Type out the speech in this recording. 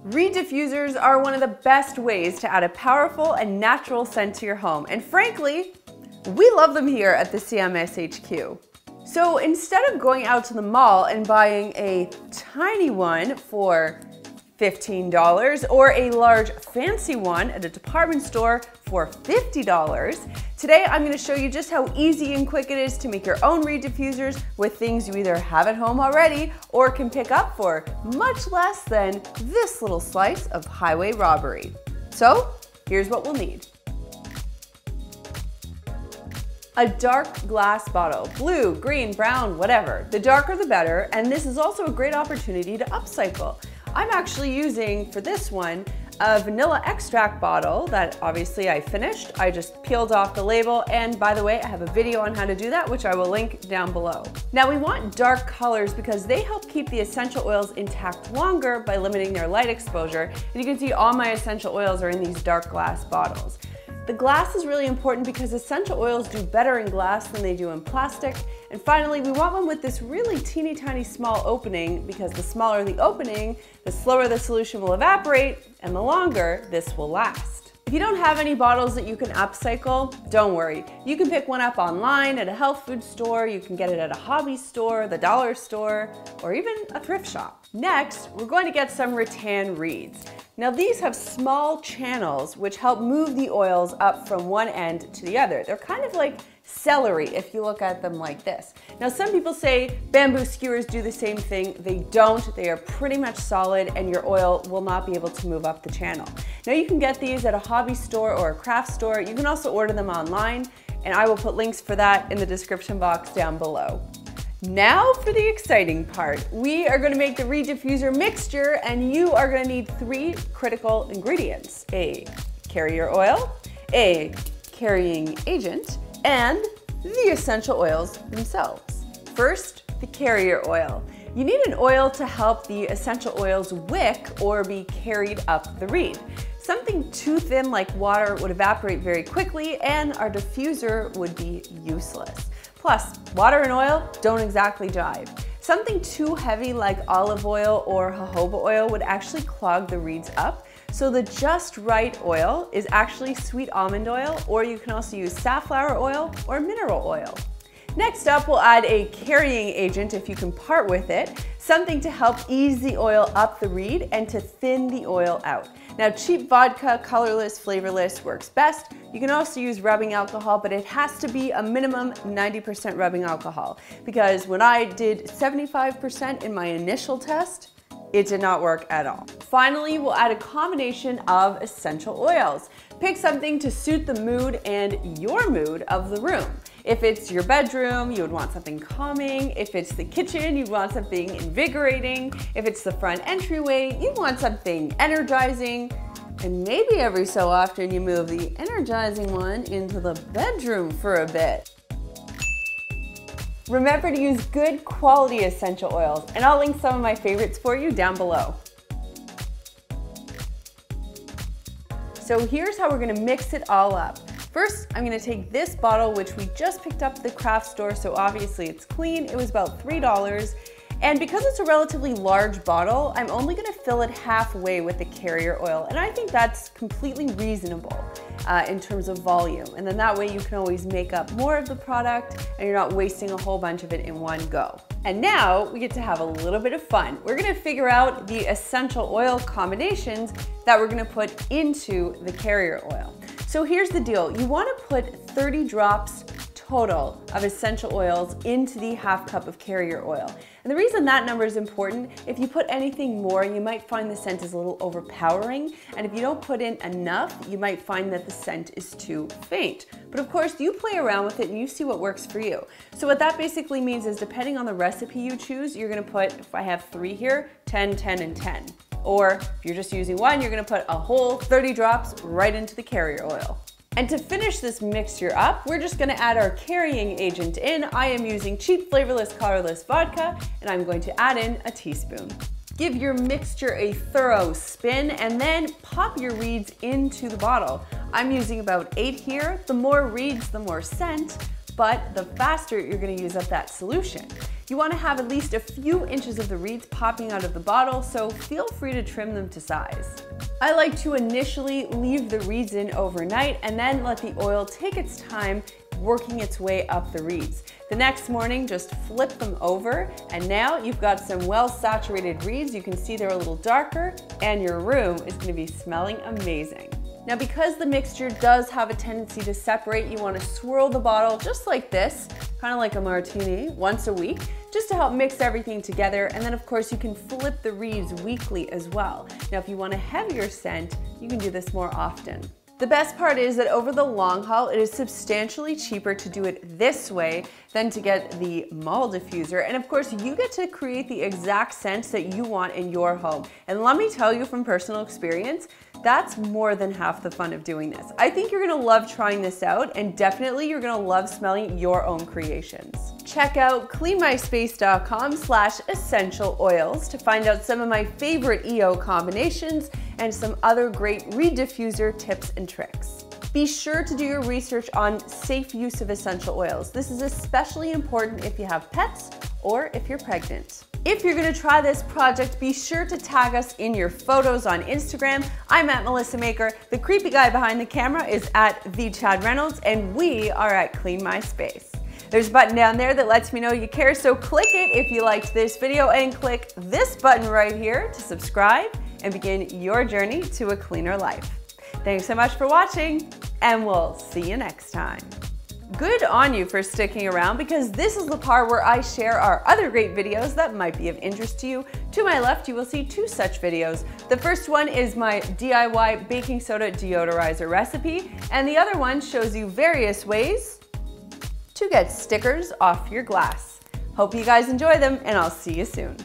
Reed diffusers are one of the best ways to add a powerful and natural scent to your home, and frankly, we love them here at the CMS HQ. So instead of going out to the mall and buying a tiny one for $15 or a large fancy one at a department store for $50, today I'm going to show you just how easy and quick it is to make your own Reed diffusers with things you either have at home already or can pick up for much less than this little slice of highway robbery. So here's what we'll need. A dark glass bottle, blue, green, brown, whatever. The darker the better, and this is also a great opportunity to upcycle. I'm actually using, for this one, a vanilla extract bottle that obviously I finished. I just peeled off the label, and by the way, I have a video on how to do that, which I will link down below. Now we want dark colors because they help keep the essential oils intact longer by limiting their light exposure, and you can see all my essential oils are in these dark glass bottles. The glass is really important because essential oils do better in glass than they do in plastic. And finally, we want one with this really teeny tiny small opening because the smaller the opening, the slower the solution will evaporate and the longer this will last. If you don't have any bottles that you can upcycle, don't worry. You can pick one up online at a health food store, you can get it at a hobby store, the dollar store, or even a thrift shop. Next, we're going to get some rattan reeds. Now these have small channels which help move the oils up from one end to the other. They're kind of like celery if you look at them like this. Now some people say bamboo skewers do the same thing. They don't. They are pretty much solid and your oil will not be able to move up the channel. Now you can get these at a hobby store or a craft store. You can also order them online, and I will put links for that in the description box down below. Now for the exciting part. We are going to make the Reed diffuser mixture, and you are going to need 3 critical ingredients: a carrier oil, a carrying agent, and the essential oils themselves. First, the carrier oil. You need an oil to help the essential oils wick or be carried up the reed. Something too thin like water would evaporate very quickly and our diffuser would be useless. Plus, water and oil don't exactly jive. Something too heavy like olive oil or jojoba oil would actually clog the reeds up. So the just right oil is actually sweet almond oil, or you can also use safflower oil or mineral oil. Next up, we'll add a carrying agent if you can part with it, something to help ease the oil up the reed and to thin the oil out. Now cheap vodka, colorless, flavorless works best. You can also use rubbing alcohol, but it has to be a minimum 90% rubbing alcohol, because when I did 75% in my initial test, it did not work at all. Finally, we'll add a combination of essential oils. Pick something to suit the mood and your mood of the room. If it's your bedroom, you would want something calming. If it's the kitchen, you'd want something invigorating. If it's the front entryway, you'd want something energizing. And maybe every so often you move the energizing one into the bedroom for a bit. Remember to use good quality essential oils, and I'll link some of my favorites for you down below. So here's how we're gonna mix it all up. First, I'm gonna take this bottle, which we just picked up at the craft store, so obviously it's clean. It was about $3. And because it's a relatively large bottle, I'm only gonna fill it halfway with the carrier oil. And I think that's completely reasonable in terms of volume. And then that way you can always make up more of the product and you're not wasting a whole bunch of it in one go. And now we get to have a little bit of fun. We're gonna figure out the essential oil combinations that we're gonna put into the carrier oil. So here's the deal. You wanna put 30 drops total of essential oils into the half cup of carrier oil. And the reason that number is important, if you put anything more, you might find the scent is a little overpowering. And if you don't put in enough, you might find that the scent is too faint. But of course, you play around with it and you see what works for you. So what that basically means is depending on the recipe you choose, you're gonna put, if I have 3 here, 10, 10, and 10. Or if you're just using 1, you're gonna put a whole 30 drops right into the carrier oil. And to finish this mixture up, we're just gonna add our carrying agent in. I am using cheap, flavorless, colorless vodka, and I'm going to add in a teaspoon. Give your mixture a thorough spin and then pop your reeds into the bottle. I'm using about 8 here. The more reeds, the more scent. but the faster you're going to use up that solution. You want to have at least a few inches of the reeds popping out of the bottle, so feel free to trim them to size. I like to initially leave the reeds in overnight and then let the oil take its time working its way up the reeds. The next morning, just flip them over, and now you've got some well-saturated reeds. You can see they're a little darker, and your room is going to be smelling amazing. Now, because the mixture does have a tendency to separate, you want to swirl the bottle just like this, kind of like a martini, once a week, just to help mix everything together. And then of course you can flip the reeds weekly as well. Now, if you want a heavier scent, you can do this more often. The best part is that over the long haul, it is substantially cheaper to do it this way than to get the mall diffuser. And of course, you get to create the exact scents that you want in your home. And let me tell you from personal experience, that's more than half the fun of doing this. I think you're gonna love trying this out, and definitely you're gonna love smelling your own creations. Check out cleanmyspace.com/essential oils to find out some of my favorite EO combinations and some other great reed diffuser tips and tricks. Be sure to do your research on safe use of essential oils. This is especially important if you have pets or if you're pregnant. If you're gonna try this project, be sure to tag us in your photos on Instagram. I'm at Melissa Maker. The creepy guy behind the camera is at @TheChadReynolds, and we are at Clean My Space. There's a button down there that lets me know you care, so click it if you liked this video, and click this button right here to subscribe and begin your journey to a cleaner life. Thanks so much for watching, and we'll see you next time. Good on you for sticking around, because this is the part where I share our other great videos that might be of interest to you. To my left, you will see two such videos. The first one is my DIY baking soda deodorizer recipe, and the other one shows you various ways to get stickers off your glass. Hope you guys enjoy them, and I'll see you soon.